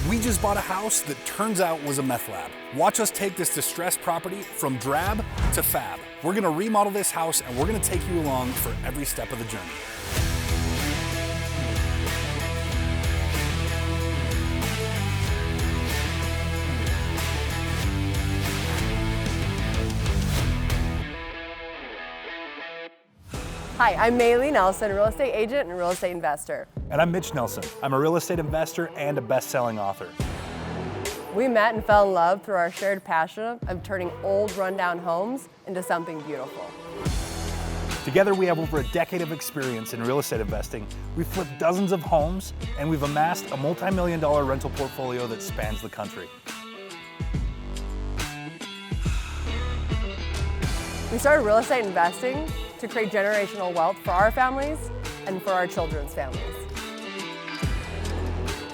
We just bought a house that turns out was a meth lab. Watch us take this distressed property from drab to fab. We're gonna remodel this house and we're gonna take you along for every step of the journey. Hi, I'm Maylee Nelson, real estate agent and real estate investor. And I'm Mitch Nelson. I'm a real estate investor and a best-selling author. We met and fell in love through our shared passion of turning old rundown homes into something beautiful. Together we have over a decade of experience in real estate investing. We've flipped dozens of homes and we've amassed a multi-million-dollar rental portfolio that spans the country. We started real estate investing to create generational wealth for our families and for our children's families.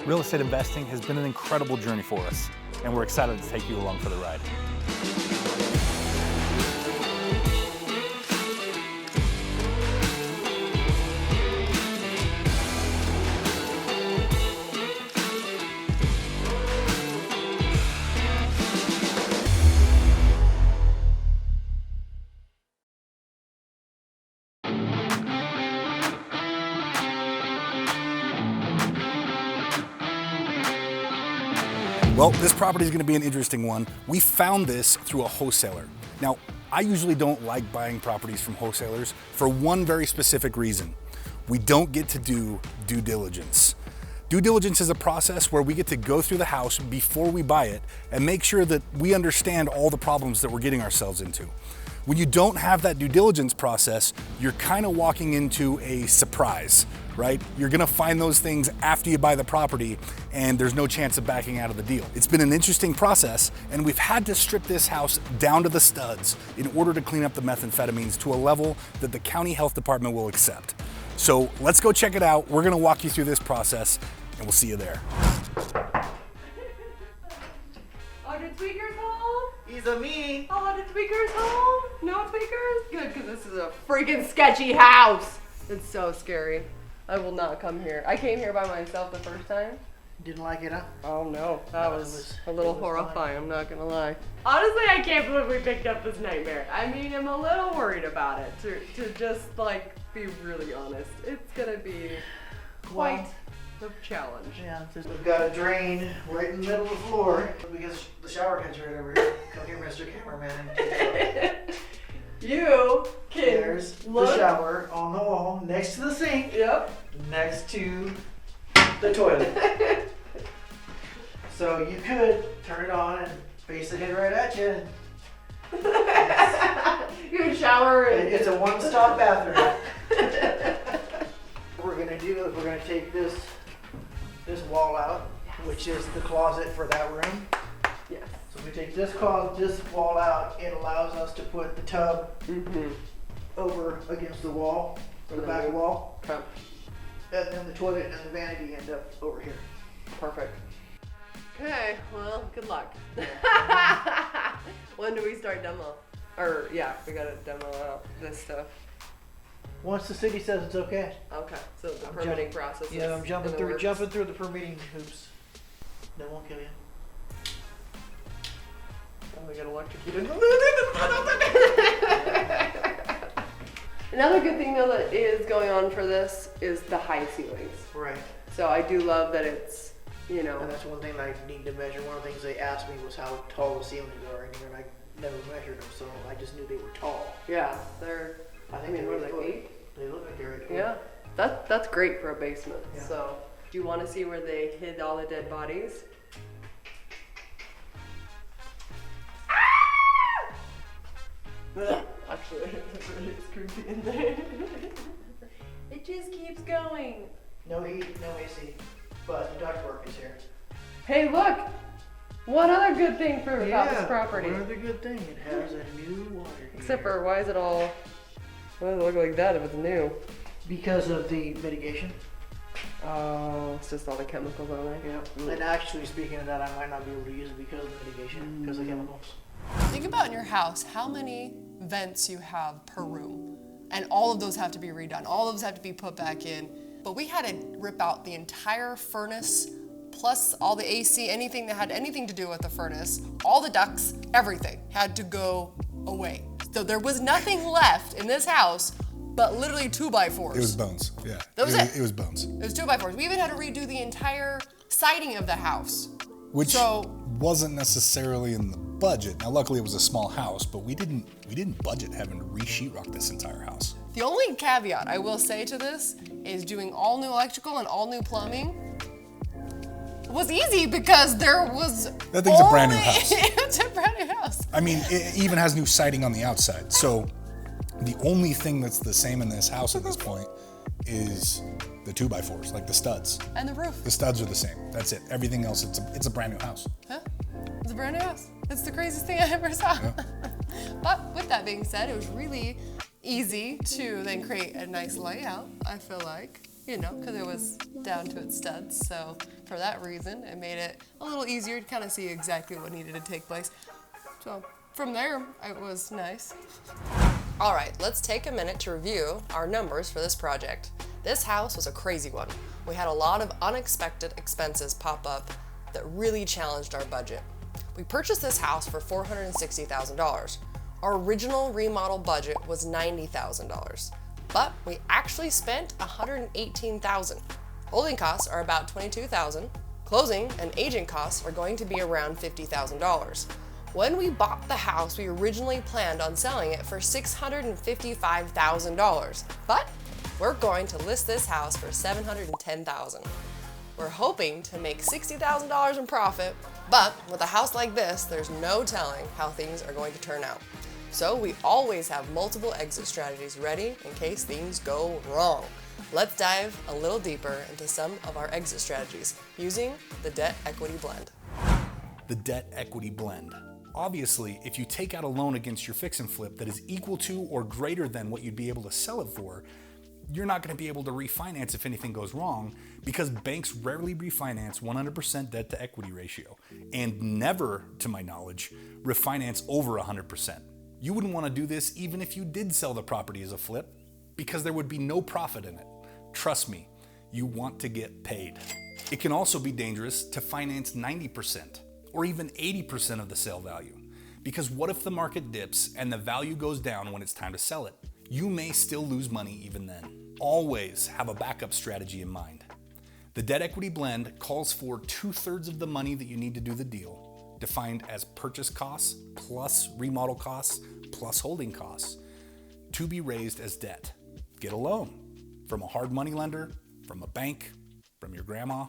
Real estate investing has been an incredible journey for us, and we're excited to take you along for the ride. Well, this property is going to be an interesting one. We found this through a wholesaler. Now, I usually don't like buying properties from wholesalers for one very specific reason. We don't get to do due diligence. Due diligence is a process where we get to go through the house before we buy it and make sure that we understand all the problems that we're getting ourselves into. When you don't have that due diligence process, you're kind of walking into a surprise, right? You're gonna find those things after you buy the property and there's no chance of backing out of the deal. It's been an interesting process and we've had to strip this house down to the studs in order to clean up the methamphetamines to a level that the county health department will accept. So let's go check it out. We're gonna walk you through this process and we'll see you there. Oh, did tweakers home? He's a me. Oh, did tweakers home? No tweakers? Good, because this is a freaking sketchy house. It's so scary. I will not come here. I came here by myself the first time. Didn't like it, huh? Oh no, that was a little horrifying, fun. I'm not gonna lie. Honestly, I can't believe we picked up this nightmare. I mean, I'm a little worried about it, to just like be really honest. It's gonna be quite the challenge. Yeah, we've got a drain right in the middle of the floor because the shower head's right over here. Come here, Mr. Cameraman. You can There's look. the shower on the wall next to the sink. Yep. Next to the toilet. So you could turn it on and face the head right at you. You can shower and It's a one-stop bathroom. What we're gonna do is we're gonna take this wall out, which is the closet for that room. yes. So we take this wall out, it allows us to put the tub over against the wall, or the back wall, Okay. and then the toilet and the vanity end up over here. Perfect. Okay, well, good luck. When do we start demo? Or, yeah, we gotta demo out this stuff. Once the city says it's okay. Okay, so the I'm permitting process is Yeah, I'm jumping in the through works. the permitting hoops. That won't kill you. Oh, we got electrocuted. Another good thing though that is going on for this is the high ceilings. Right. So I do love that it's, you know. And that's one thing I need to measure. One of the things they asked me was how tall the ceilings are in here, and I never measured them, so I just knew they were tall. Yeah, they're, I I think mean, they're what are really they, cool. 8? They look like they're really cool. Yeah, that's great for a basement. Yeah. So, do you want to see where they hid all the dead bodies? Actually, it's creepy in there. It just keeps going. No heat, no AC, but the ductwork is here. Hey, look! One other good thing about this property. One other good thing, it has a new water heater. Except for, why does it look like that if it's new? Because of the mitigation. Oh, it's just all the chemicals on there. Yeah. And actually, speaking of that, I might not be able to use it because of the mitigation, because of chemicals. Think about in your house how many vents you have per room. And all of those have to be redone. All of those have to be put back in. But we had to rip out the entire furnace plus all the AC, anything that had anything to do with the furnace, all the ducts, everything had to go away. So there was nothing left in this house but literally 2x4s. It was bones, yeah. That was it. It was bones. It was 2x4s. We even had to redo the entire siding of the house. Which wasn't necessarily in the budget. Now, luckily it was a small house, but we didn't budget having to re-sheetrock this entire house. The only caveat I will say to this is doing all new electrical and all new plumbing was easy because there was That thing's a brand new house. It's a brand new house. I mean, it even has new siding on the outside. So the only thing that's the same in this house at this point is the 2x4s, like the studs. And the roof. The studs are the same. That's it. Everything else, it's a brand new house. Huh? It's a brand new house. It's the craziest thing I ever saw. Yeah. But with that being said, it was really easy to then create a nice layout, I feel like, because it was down to its studs. So for that reason, it made it a little easier to kind of see exactly what needed to take place. So from there, it was nice. All right, let's take a minute to review our numbers for this project. This house was a crazy one. We had a lot of unexpected expenses pop up that really challenged our budget. We purchased this house for $460,000. Our original remodel budget was $90,000, but we actually spent $118,000. Holding costs are about $22,000. Closing and agent costs are going to be around $50,000. When we bought the house, we originally planned on selling it for $655,000, but we're going to list this house for $710,000. We're hoping to make $60,000 in profit, but with a house like this, there's no telling how things are going to turn out. So we always have multiple exit strategies ready in case things go wrong. Let's dive a little deeper into some of our exit strategies using the debt equity blend. The debt equity blend. Obviously, if you take out a loan against your fix and flip that is equal to or greater than what you'd be able to sell it for, you're not going to be able to refinance if anything goes wrong, because banks rarely refinance 100% debt to equity ratio, and never, to my knowledge, refinance over 100%. You wouldn't want to do this even if you did sell the property as a flip, because there would be no profit in it. Trust me, you want to get paid. It can also be dangerous to finance 90% or even 80% of the sale value, because what if the market dips and the value goes down when it's time to sell it? You may still lose money even then. Always have a backup strategy in mind. The debt equity blend calls for 2/3 of the money that you need to do the deal, defined as purchase costs plus remodel costs plus holding costs, to be raised as debt. Get a loan from a hard money lender, from a bank, from your grandma.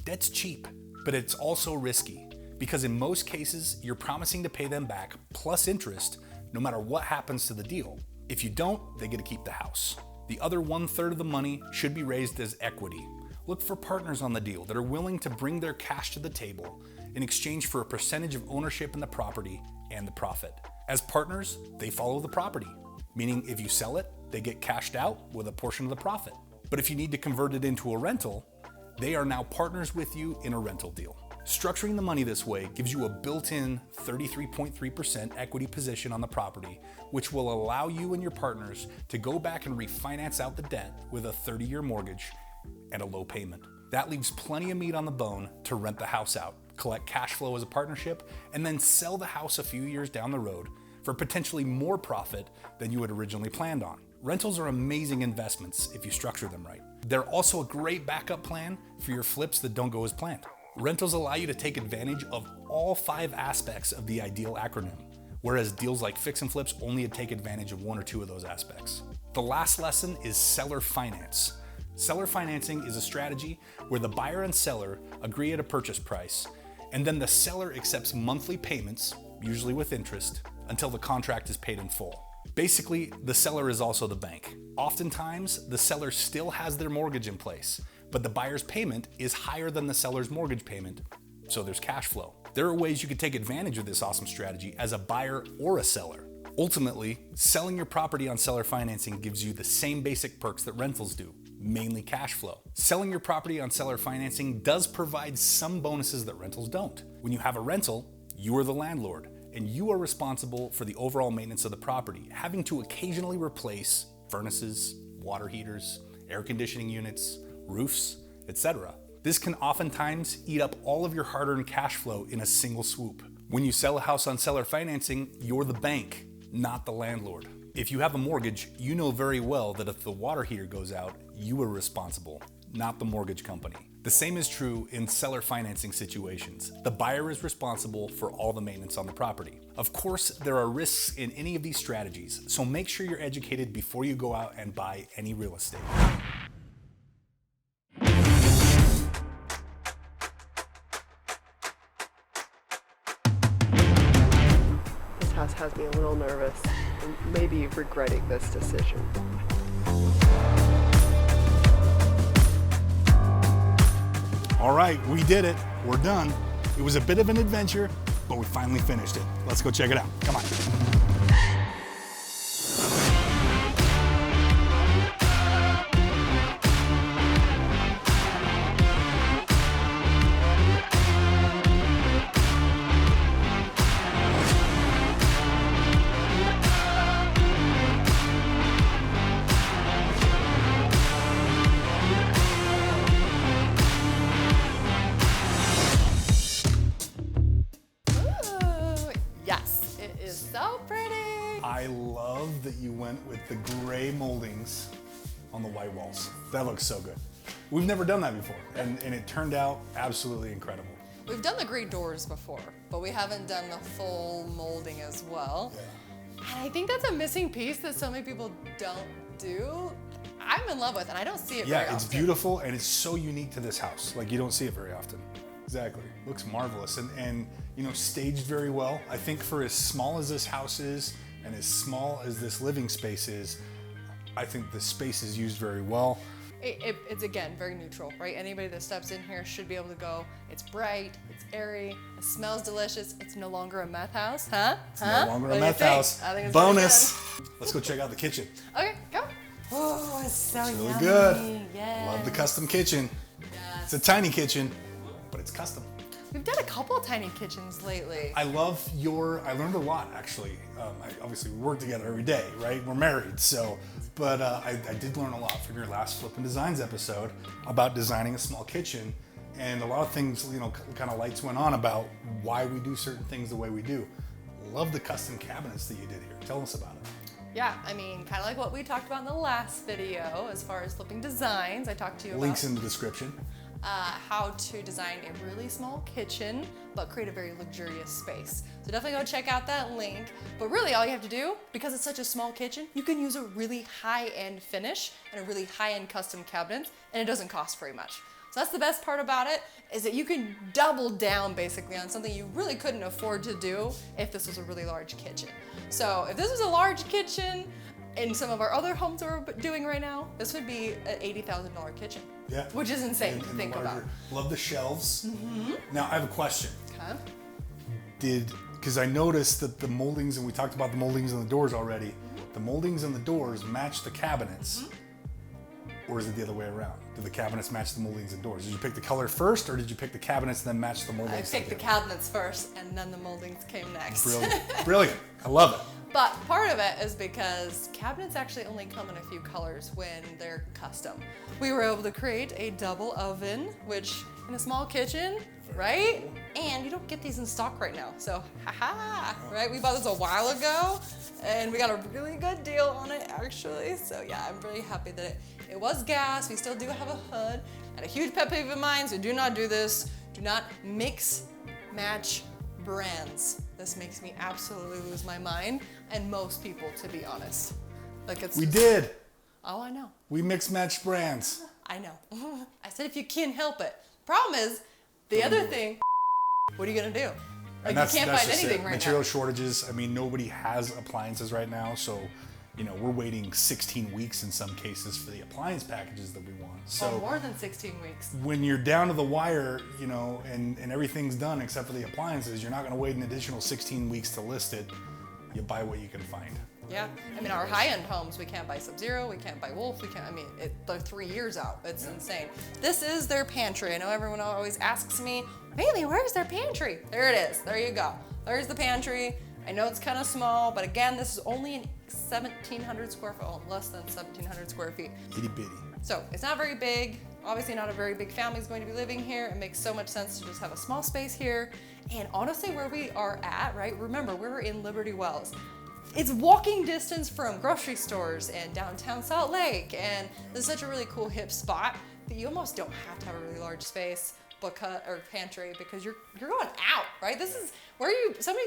Debt's cheap, but it's also risky, because in most cases, you're promising to pay them back plus interest no matter what happens to the deal. If you don't, they get to keep the house. The other 1/3 of the money should be raised as equity. Look for partners on the deal that are willing to bring their cash to the table in exchange for a percentage of ownership in the property and the profit. As partners, they follow the property, meaning if you sell it, they get cashed out with a portion of the profit. But if you need to convert it into a rental, they are now partners with you in a rental deal. Structuring the money this way gives you a built-in 33.3% equity position on the property, which will allow you and your partners to go back and refinance out the debt with a 30-year mortgage and a low payment. That leaves plenty of meat on the bone to rent the house out, collect cash flow as a partnership, and then sell the house a few years down the road for potentially more profit than you had originally planned on. Rentals are amazing investments if you structure them right. They're also a great backup plan for your flips that don't go as planned. Rentals allow you to take advantage of all 5 aspects of the ideal acronym, whereas deals like fix and flips only take advantage of 1 or 2 of those aspects. The last lesson is seller finance. Seller financing is a strategy where the buyer and seller agree at a purchase price, and then the seller accepts monthly payments, usually with interest, until the contract is paid in full. Basically, the seller is also the bank. Oftentimes, the seller still has their mortgage in place, but the buyer's payment is higher than the seller's mortgage payment, so there's cash flow. There are ways you could take advantage of this awesome strategy as a buyer or a seller. Ultimately, selling your property on seller financing gives you the same basic perks that rentals do, mainly cash flow. Selling your property on seller financing does provide some bonuses that rentals don't. When you have a rental, you are the landlord, and you are responsible for the overall maintenance of the property, having to occasionally replace furnaces, water heaters, air conditioning units, roofs, etc. This can oftentimes eat up all of your hard-earned cash flow in a single swoop. When you sell a house on seller financing, you're the bank, not the landlord. If you have a mortgage, you know very well that if the water heater goes out, you are responsible, not the mortgage company. The same is true in seller financing situations. The buyer is responsible for all the maintenance on the property. Of course, there are risks in any of these strategies, so make sure you're educated before you go out and buy any real estate. This house has me a little nervous and maybe regretting this decision. All right, we did it. We're done. It was a bit of an adventure, but we finally finished it. Let's go check it out. Come on. I love that you went with the gray moldings on the white walls. That looks so good. We've never done that before, and it turned out absolutely incredible. We've done the gray doors before, but we haven't done the full molding as well. Yeah. And I think that's a missing piece that so many people don't do. I'm in love with, and I don't see it very often. Yeah, it's beautiful, and it's so unique to this house. Like, you don't see it very often. Exactly. Looks marvelous, and you know, staged very well. I think for as small as this house is, and as small as this living space is, I think the space is used very well. It's again very neutral, right? Anybody that steps in here should be able to go, it's bright, it's airy, it smells delicious, it's no longer a meth house, huh? It's no longer a meth house. I think it's bonus. Let's go check out the kitchen. Okay, go. Oh, it's so It's really yummy. good. Yes. Love the custom kitchen. Yes. It's a tiny kitchen, but it's custom. We've done a couple of tiny kitchens lately. I learned a lot actually. Obviously we work together every day, right? We're married, so, but I did learn a lot from your last Flippin' Designs episode about designing a small kitchen, and a lot of things, you know, kind of lights went on about why we do certain things the way we do. Love the custom cabinets that you did here. Tell us about it. Yeah, I mean, kind of like what we talked about in the last video, as far as Flipping Designs. I talked to you Links about in the description. how to design a really small kitchen, but create a very luxurious space. So definitely go check out that link. But really all you have to do, because it's such a small kitchen, you can use a really high-end finish and a really high-end custom cabinet, and it doesn't cost very much. So that's the best part about it, is that you can double down basically on something you really couldn't afford to do if this was a really large kitchen. So if this was a large kitchen, in some of our other homes that we're doing right now, this would be an $80,000 kitchen. Yeah. Which is insane to think about. Love the shelves. Now I have a question. Okay. Because I noticed that the moldings, and we talked about the moldings on the doors already, the moldings on the doors match the cabinets, or is it the other way around? Do the cabinets match the moldings and doors? Did you pick the color first, or did you pick the cabinets and then match the moldings? I picked the cabinets first, and then the moldings came next. Brilliant. Brilliant. I love it. But part of it is because cabinets actually only come in a few colors when they're custom. We were able to create a double oven, which in a small kitchen, right? And you don't get these in stock right now. So, haha, right? We bought this a while ago, and we got a really good deal on it actually. So yeah, I'm really happy that it was gas. We still do have a hood. And a huge pet peeve of mine, so do not do this. Do not mix, match brands. This makes me absolutely lose my mind, and most people, to be honest. Like it's. We did. Oh, I know. We mix match brands. I know. I said if you can help it. Problem is, the other thing. What are you gonna do? Like you can't find anything right now. Material shortages. I mean, nobody has appliances right now, so you know we're waiting 16 weeks in some cases for the appliance packages that we want. So more than 16 weeks. When you're down to the wire, you know, and everything's done except for the appliances, you're not going to wait an additional 16 weeks to list it. You buy what you can find. Yeah, I mean our high-end homes, we can't buy Sub-Zero, we can't buy Wolf, we can't. I mean, they're 3 years out. It's insane. This is their pantry. I know everyone always asks me, Bailey, where's their pantry? There it is. There you go. There's the pantry. I know it's kind of small, but again, this is only an 1,700 square foot, less than 1,700 square feet. Itty bitty. So it's not very big. obviously not a very big family is going to be living here. It makes so much sense to just have a small space here. And honestly, where we are at, right? Remember, we're in Liberty Wells. It's walking distance from grocery stores and downtown Salt Lake. And this is such a really cool hip spot that you almost don't have to have a really large space or pantry because you're going out, right? This is where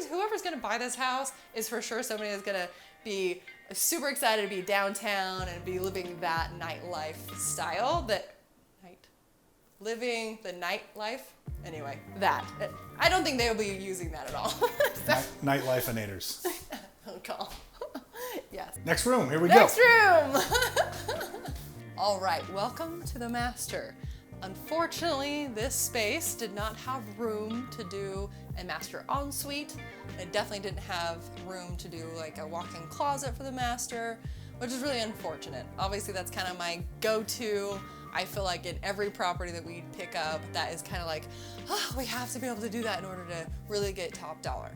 whoever's gonna buy this house is for sure somebody that's gonna be super excited to be downtown and be living that nightlife style living the nightlife. Anyway, I don't think they'll be using that at all. Nightlife-inators. Call. Yes. Next room, here we go. Next room. All right, welcome to the master. Unfortunately, this space did not have room to do a master ensuite. It definitely didn't have room to do like a walk-in closet for the master, which is really unfortunate. Obviously, that's kind of my go-to. I feel like in every property that we pick up, that is kind of like, we have to be able to do that in order to really get top dollar.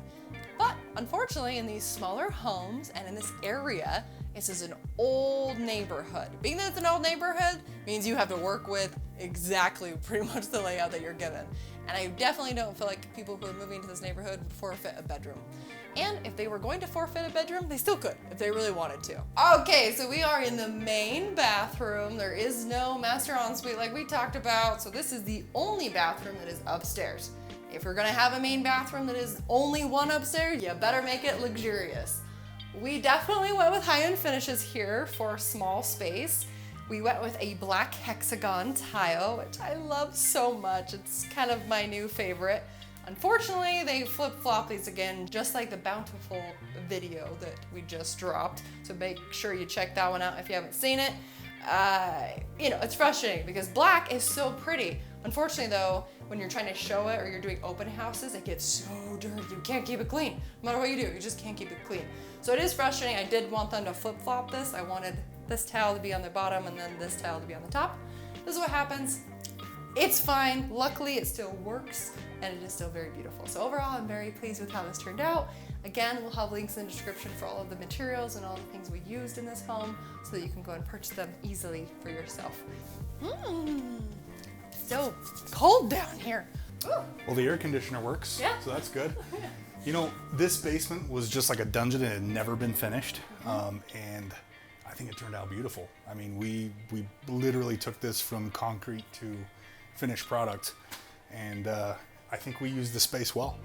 But unfortunately, in these smaller homes and in this area, this is an old neighborhood. Being that it's an old neighborhood means you have to work with exactly pretty much the layout that you're given. And I definitely don't feel like people who are moving to this neighborhood would forfeit a bedroom. And if they were going to forfeit a bedroom, they still could if they really wanted to. Okay, so we are in the main bathroom. There is no master ensuite like we talked about. So this is the only bathroom that is upstairs. If you're gonna have a main bathroom that is only one upstairs, you better make it luxurious. We definitely went with high-end finishes here for a small space. We went with a black hexagon tile, which I love so much. It's kind of my new favorite. Unfortunately, they flip-flop these again, just like the Bountiful video that we just dropped. So make sure you check that one out if you haven't seen it. It's frustrating because black is so pretty. Unfortunately though, when you're trying to show it or you're doing open houses, it gets so dirty. You can't keep it clean. No matter what you do, you just can't keep it clean. So it is frustrating. I did want them to flip-flop this. I wanted this tile to be on the bottom and then this tile to be on the top. This is what happens. It's fine. Luckily, it still works and it is still very beautiful. So overall, I'm very pleased with how this turned out. Again, we'll have links in the description for all of the materials and all the things we used in this home so that you can go and purchase them easily for yourself. So cold down here. Ooh. Well, the air conditioner works, so that's good. You know, this basement was just like a dungeon and it had never been finished. And I think it turned out beautiful. I mean, we literally took this from concrete to finished product. And I think we used the space well.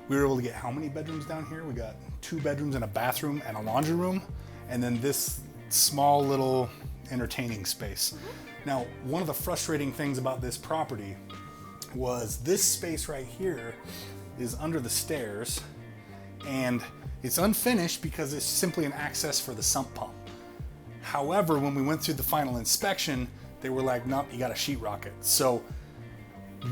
We were able to get how many bedrooms down here? We got 2 bedrooms and a bathroom and a laundry room. And then this small little entertaining space. Now, one of the frustrating things about this property was this space right here is under the stairs and it's unfinished because it's simply an access for the sump pump. However, when we went through the final inspection, they were like, nope, you gotta sheetrock it. So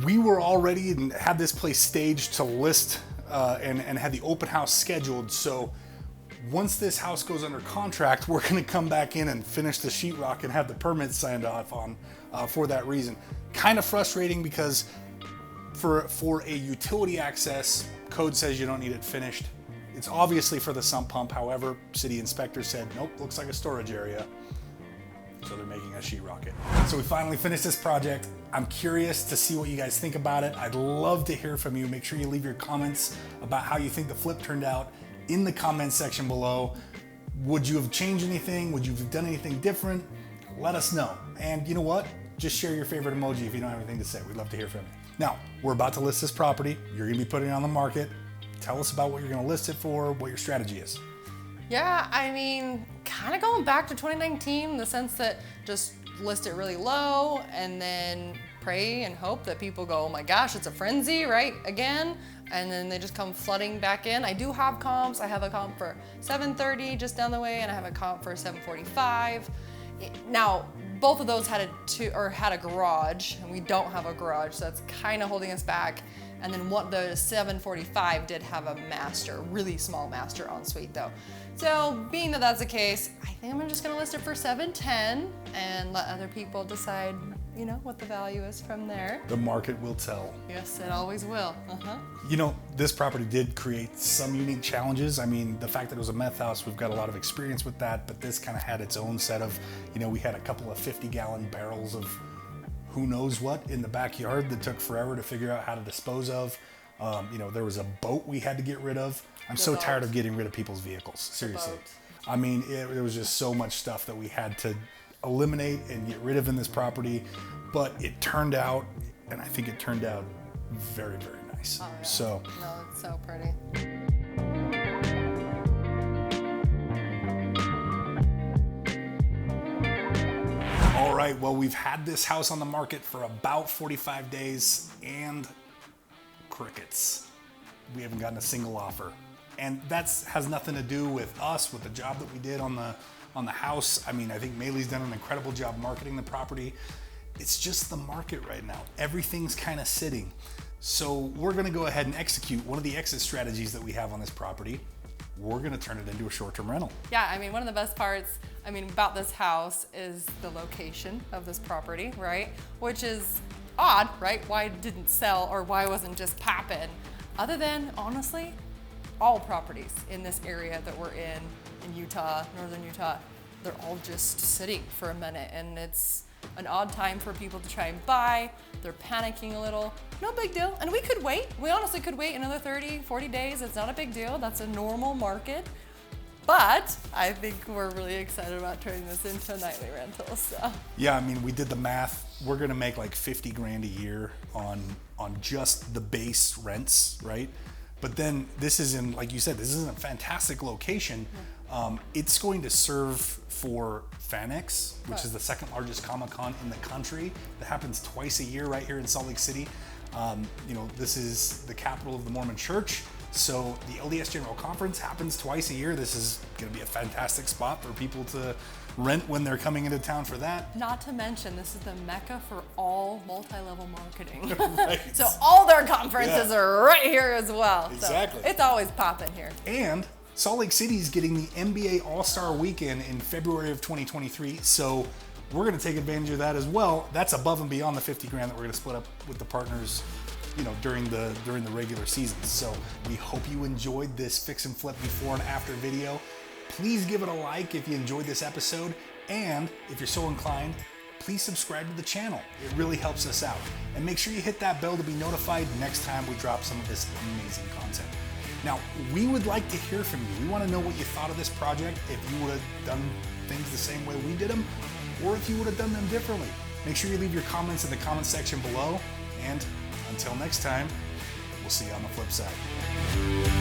we were already and had this place staged to list and had the open house scheduled. So once this house goes under contract, we're gonna come back in and finish the sheetrock and have the permits signed off on for that reason. Kind of frustrating because for a utility access, code says you don't need it finished. It's obviously for the sump pump. However, city inspector said, nope, looks like a storage area. So they're making us sheetrock it. So we finally finished this project. I'm curious to see what you guys think about it. I'd love to hear from you. Make sure you leave your comments about how you think the flip turned out in the comments section below. Would you have changed anything? Would you have done anything different? Let us know. And you know what? Just share your favorite emoji if you don't have anything to say. We'd love to hear from you. Now, we're about to list this property. You're gonna be putting it on the market. Tell us about what you're gonna list it for, what your strategy is. Yeah, I mean, kind of going back to 2019 in the sense that just list it really low and then pray and hope that people go, oh my gosh, it's a frenzy, right? Again, and then they just come flooding back in. I do have comps. I have a comp for 730 just down the way and I have a comp for 745. Now, both of those had a garage, and we don't have a garage, so that's kind of holding us back. And then the 745 did have a master, really small master ensuite though. So being that that's the case, I think I'm just gonna list it for 710 and let other people decide, what the value is from there. The market will tell. Yes, it always will. You know, this property did create some unique challenges. I mean, the fact that it was a meth house, we've got a lot of experience with that, but this kind of had its own set of, we had a couple of 50-gallon barrels of who knows what in the backyard that took forever to figure out how to dispose of. You know, there was a boat we had to get rid of. I'm so tired of getting rid of people's vehicles, seriously. I mean, there was just so much stuff that we had to eliminate and get rid of in this property, but it turned out, and I think it turned out very, very nice. Oh, yeah. So, no, it's so pretty. all right, well, we've had this house on the market for about 45 days and crickets. We haven't gotten a single offer. And that has nothing to do with us, with the job that we did on the house. I mean, I think Maylee's done an incredible job marketing the property. It's just the market right now. Everything's kind of sitting. So we're gonna go ahead and execute one of the exit strategies that we have on this property. We're gonna turn it into a short-term rental. Yeah, I mean, one of the best parts, about this house is the location of this property, right? Which is odd, right? Why it didn't sell or why it wasn't just popping. Other than, honestly, all properties in this area that we're in Utah, northern Utah, they're all just sitting for a minute, and it's an odd time for people to try and buy. They're panicking a little. No big deal. And we could wait. We honestly could wait another 30, 40 days. It's not a big deal. That's a normal market. But I think we're really excited about turning this into a nightly rental. So yeah, I mean, we did the math. We're gonna make like 50 grand a year on just the base rents, right? But then this is in, like you said, this is a fantastic location. It's going to serve for FanX, which is the second largest Comic-Con in the country. That happens twice a year right here in Salt Lake City. You know, this is the capital of the Mormon Church. So the LDS General Conference happens twice a year. This is gonna be a fantastic spot for people to rent when they're coming into town for that. not to mention, this is the mecca for all multi-level marketing. Right. So all their conferences are right here as well. Exactly. So it's always popping here. And Salt Lake City is getting the NBA All-Star Weekend in February of 2023. So we're gonna take advantage of that as well. That's above and beyond the 50 grand that we're gonna split up with the partners, you know, during the regular season. So we hope you enjoyed this fix and flip before and after video. Please give it a like if you enjoyed this episode. And if you're so inclined, please subscribe to the channel. It really helps us out. And make sure you hit that bell to be notified next time we drop some of this amazing content. Now, we would like to hear from you. We want to know what you thought of this project, if you would have done things the same way we did them, or if you would have done them differently. Make sure you leave your comments in the comment section below. And until next time, we'll see you on the flip side.